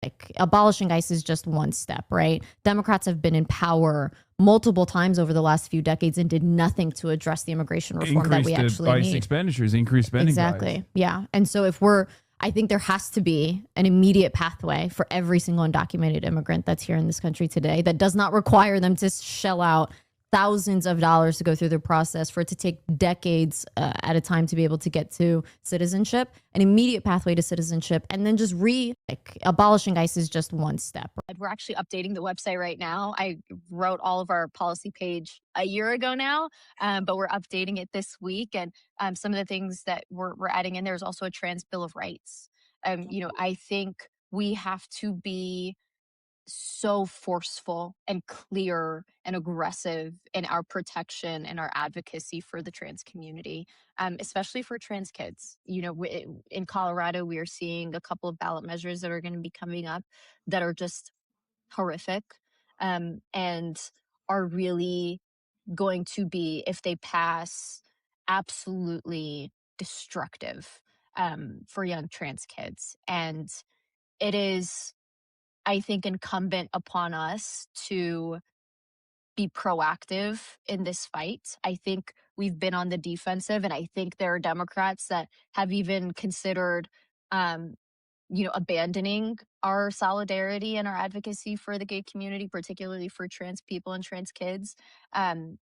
like abolishing ICE is just one step, right? Democrats have been in power multiple times over the last few decades and did nothing to address the immigration reform that we actually ICE need. expenditures, increase spending. Exactly. Yeah. And so I think there has to be an immediate pathway for every single undocumented immigrant that's here in this country today that does not require them to shell out thousands of dollars to go through the process, for it to take decades at a time to be able to get to citizenship, an immediate pathway to citizenship, and then just abolishing ICE is just one step. We're actually updating the website right now. I wrote all of our policy page a year ago now, but we're updating it this week. And some of the things that we're adding in, there's also a trans bill of rights. I think we have to be so forceful and clear and aggressive in our protection and our advocacy for the trans community, especially for trans kids. In Colorado, we are seeing a couple of ballot measures that are going to be coming up that are just horrific, and are really going to be, if they pass, absolutely destructive for young trans kids. And it is, I think, incumbent upon us to be proactive in this fight. I think we've been on the defensive, and I think there are Democrats that have even considered, um, abandoning our solidarity and our advocacy for the gay community, particularly for trans people and trans kids. And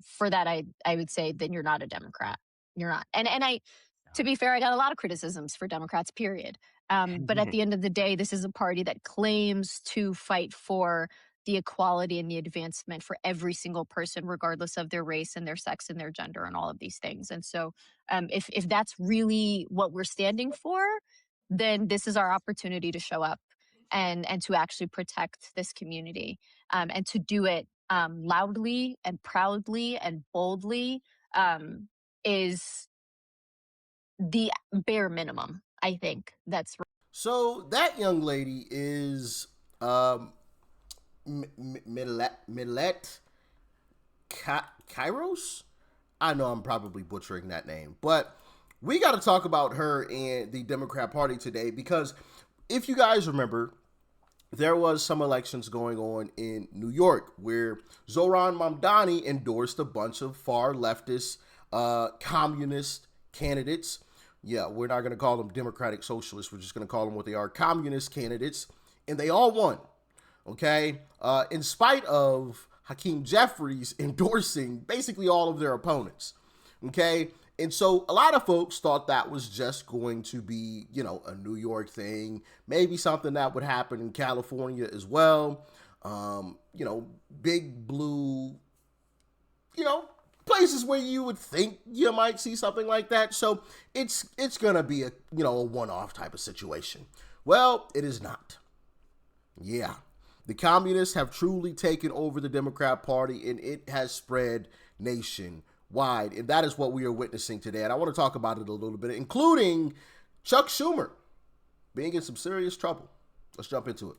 for that, I would say, then you're not a Democrat. You're not. To be fair, I got a lot of criticisms for Democrats, period. But at the end of the day, this is a party that claims to fight for the equality and the advancement for every single person, regardless of their race and their sex and their gender and all of these things. And so if that's really what we're standing for, then this is our opportunity to show up and to actually protect this community, and to do it loudly and proudly and boldly, is the bare minimum, I think. So that young lady is Millet Kairos. I know I'm probably butchering that name, but we got to talk about her and the Democrat Party today, because if you guys remember, there was some elections going on in New York where Zohran Mamdani endorsed a bunch of far leftist, communist candidates. Yeah, we're not going to call them Democratic Socialists. We're just going to call them what they are, communist candidates. And they all won, okay? In spite of Hakeem Jeffries endorsing basically all of their opponents, okay? And so a lot of folks thought that was just going to be, a New York thing, maybe something that would happen in California as well. Big blue, places where you would think you might see something like that. So it's gonna be a one-off type of situation. Well, it is not. Yeah, the communists have truly taken over the Democrat Party, and it has spread nationwide, and that is what we are witnessing today. And I want to talk about it a little bit, including Chuck Schumer being in some serious trouble. Let's jump into it.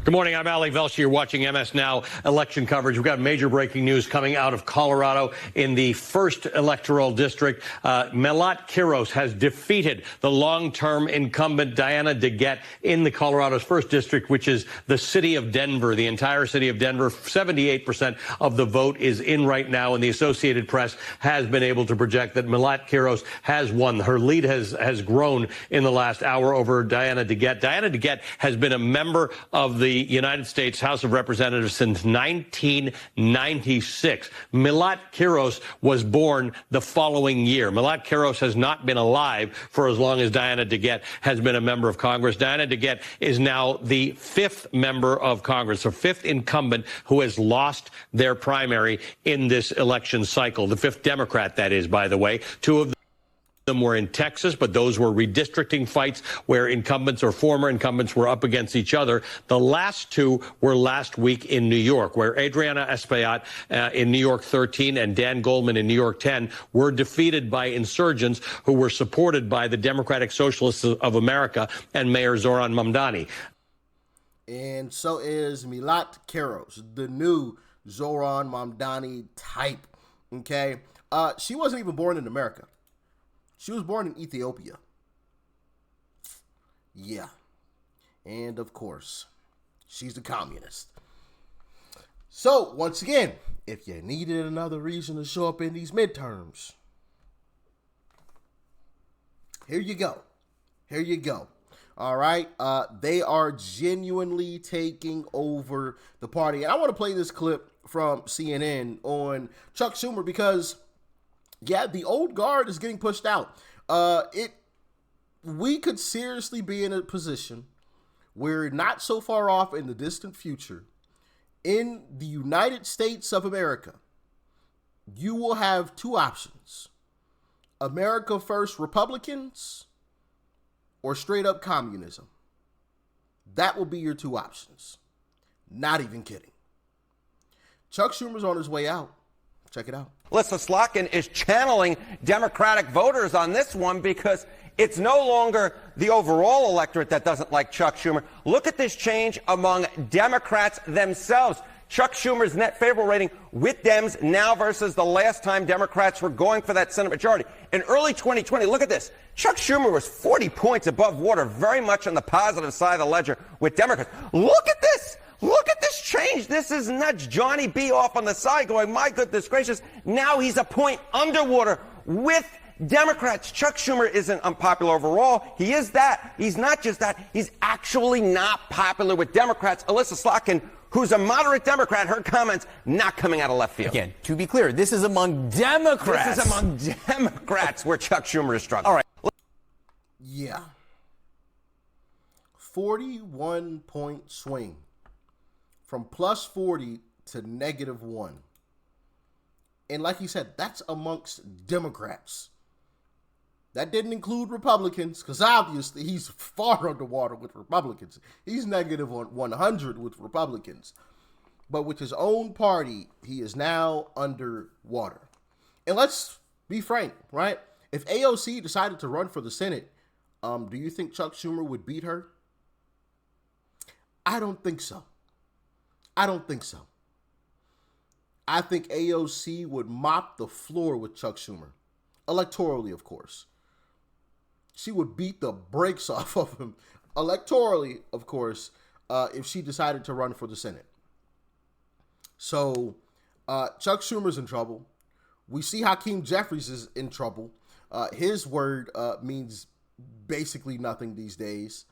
Good morning. I'm Alec Velshi. You're watching MS Now election coverage. We've got major breaking news coming out of Colorado in the first electoral district. Melat Kiros has defeated the long-term incumbent Diana DeGette in the Colorado's first district, which is the city of Denver, the entire city of Denver. 78% of the vote is in right now, and the Associated Press has been able to project that Melat Kiros has won. Her lead has grown in the last hour over Diana DeGette. Diana DeGette has been a member of the United States House of Representatives since 1996. Melat Kiros was born the following year. Melat Kiros has not been alive for as long as Diana DeGette has been a member of Congress. Diana DeGette is now the fifth member of Congress, or fifth incumbent who has lost their primary in this election cycle. The fifth Democrat, that is, by the way. Two of them were in Texas, but those were redistricting fights where incumbents or former incumbents were up against each other. The last two were last week in New York, where Adriana Espaillat in New York 13 and Dan Goldman in New York 10 were defeated by insurgents who were supported by the Democratic Socialists of America and Mayor Zohran Mamdani. And so is Melat Kiros, the new Zohran Mamdani type, okay? She wasn't even born in America. She was born in Ethiopia. Yeah. And of course, she's a communist. So, once again, if you needed another reason to show up in these midterms, here you go. Here you go. All right. They are genuinely taking over the party. And I want to play this clip from CNN on Chuck Schumer because, yeah, the old guard is getting pushed out. We could seriously be in a position where not so far off in the distant future, in the United States of America, you will have two options: America First Republicans or straight up communism. That will be your two options. Not even kidding. Chuck Schumer's on his way out. Check it out. Alyssa Slotkin is channeling Democratic voters on this one because it's no longer the overall electorate that doesn't like Chuck Schumer. Look at this change among Democrats themselves. Chuck Schumer's net favorable rating with Dems now versus the last time Democrats were going for that Senate majority. In early 2020, look at this. Chuck Schumer was 40 points above water, very much on the positive side of the ledger with Democrats. Look at this. Look at this change. This is nuts. Johnny B off on the side going, my goodness gracious. Now he's a point underwater with Democrats. Chuck Schumer isn't unpopular overall. He is that. He's not just that. He's actually not popular with Democrats. Alyssa Slotkin, who's a moderate Democrat, her comments not coming out of left field. Again, to be clear, this is among Democrats. This is among Democrats where Chuck Schumer is struggling. All right. Yeah. 41-point swing from plus 40 to -1. And like he said, that's amongst Democrats. That didn't include Republicans, because obviously he's far underwater with Republicans. He's -100 with Republicans. But with his own party, he is now underwater. And let's be frank, right? If AOC decided to run for the Senate, do you think Chuck Schumer would beat her? I don't think so. I don't think so. I think AOC would mop the floor with Chuck Schumer. Electorally, of course. She would beat the brakes off of him. Electorally, of course, if she decided to run for the Senate. So, Chuck Schumer's in trouble. We see Hakeem Jeffries is in trouble. His word means basically nothing these days.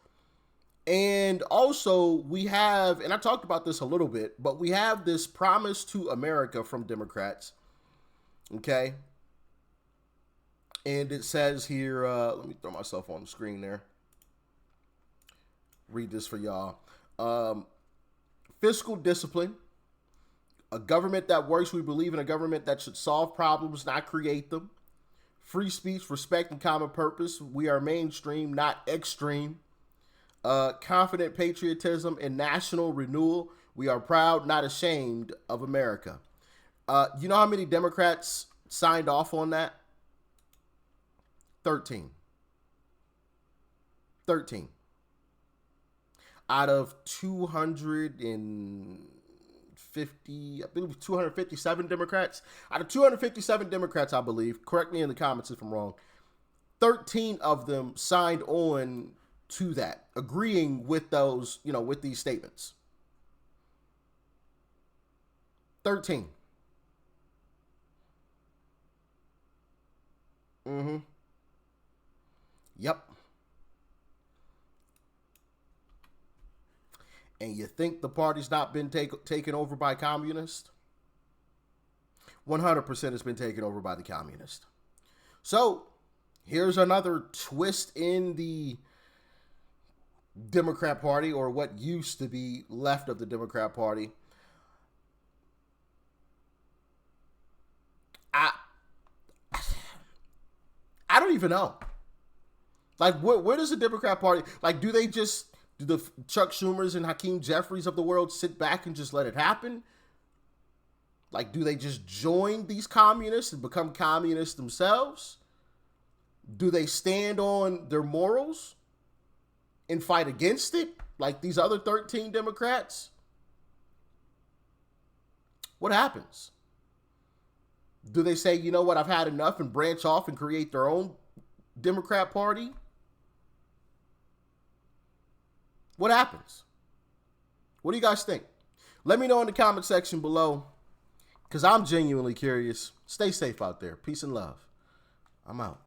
And also we have, and I talked about this a little bit, but we have this promise to America from Democrats. Okay. And it says here, let me throw myself on the screen there. Read this for y'all. Fiscal discipline. A government that works. We believe in a government that should solve problems, not create them. Free speech, respect, and common purpose. We are mainstream, not extreme. Confident patriotism and national renewal. We are proud, not ashamed of America. You know how many Democrats signed off on that? 13. 13. Out of 250, I believe 257 Democrats. Out of 257 Democrats, I believe, correct me in the comments if I'm wrong, 13 of them signed on to that, agreeing with those, with these statements. 13. Yep. And you think the party's not been taken over by communists? 100% has been taken over by the communists. So, here's another twist in the Democrat Party, or what used to be left of the Democrat Party. I don't even know. Like, where does the Democrat Party, like, do the Chuck Schumers and Hakeem Jeffries of the world sit back and just let it happen? Like, do they just join these communists and become communists themselves? Do they stand on their morals and fight against it, like these other 13 Democrats? What happens? Do they say, you know what, I've had enough, and branch off and create their own Democrat Party? What happens? What do you guys think? Let me know in the comment section below, because I'm genuinely curious. Stay safe out there. Peace and love. I'm out.